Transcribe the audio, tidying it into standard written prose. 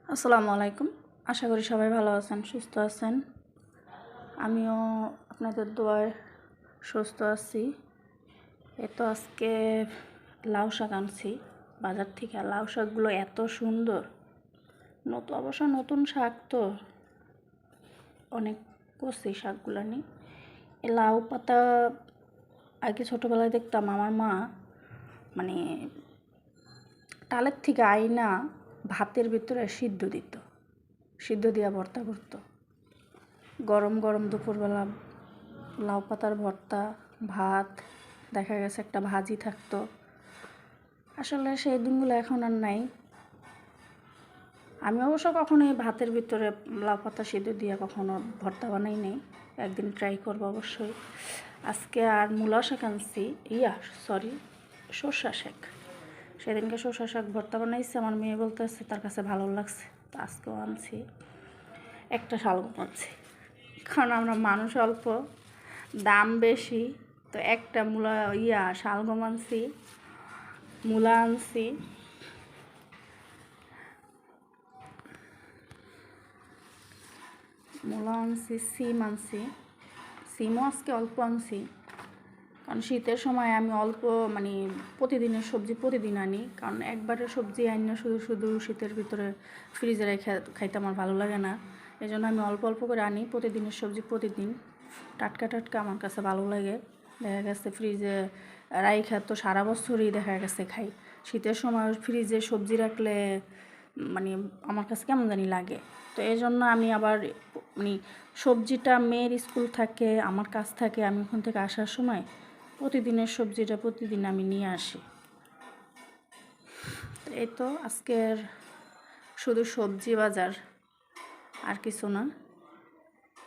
আসসালামু আলাইকুম। আশা করি সবাই ভালো আছেন, সুস্থ আছেন। আমিও আপনাদের দোয়ায় সুস্থ আছি। তো আজকে লাউ শাক আনছি বাজার থেকে। লাউ শাকগুলো এত সুন্দর, অবশ্য নতুন শাক তো অনেক কষি শাকগুলো নিই। এই লাউ পাতা আগে ছোটোবেলায় দেখতাম আমার মা মানে টালের থেকে আইনা ভাতের ভিতরে সিদ্ধ দিয়া ভর্তা করতো। গরম গরম দুপুরবেলা লাউ পাতার ভর্তা, ভাত, দেখা গেছে একটা ভাজি থাকতো। আসলে সেই দিনগুলো এখন আর নাই। আমি অবশ্য কখনোই ভাতের ভিতরে লাউ পাতা সিদ্ধ দিয়ে কখনো ভর্তা বানাই নেই। একদিন ট্রাই করবো অবশ্যই। আজকে আর মূলা শাক আনছি, সর্ষা শাক। সেদিনকে সর্ষা শাক ভর্তা বানাইছে, আমার মেয়ে বলতেছে তার কাছে ভালো লাগছে, তো আজকেও আনছি। একটা শালগম আনছি, কারণ আমরা মানুষ অল্প, দাম বেশি, তো একটা শালগম আনছি, মূলা আনছি, সিম আনছি। সিমও আজকে অল্প আনছি, কারণ শীতের সময় আমি অল্প প্রতিদিনের সবজি প্রতিদিন আনি, কারণ একবারে সবজি আনি না শুধু শুধু শীতের ভিতরে ফ্রিজে রেখে খাইতে আমার ভালো লাগে না। এই জন্য আমি অল্প অল্প করে আনি প্রতিদিনের সবজি প্রতিদিন। টাটকা টাটকা আমার কাছে ভালো লাগে। দেখা গেছে ফ্রিজে রাইখা তো সারা বছরই দেখা গেছে খাই। শীতের সময় ফ্রিজে সবজি রাখলে আমার কাছে কেমন জানি লাগে। তো এই জন্য আমি আবার সবজিটা, মেয়ের স্কুল থাকে, আমার কাজ থাকে, আমি ওখান থেকে আসার সময় প্রতিদিনের সবজিটা প্রতিদিন আমি নিয়ে আসি। এই তো আজকের শুধু সবজি বাজার, আর কিছু না।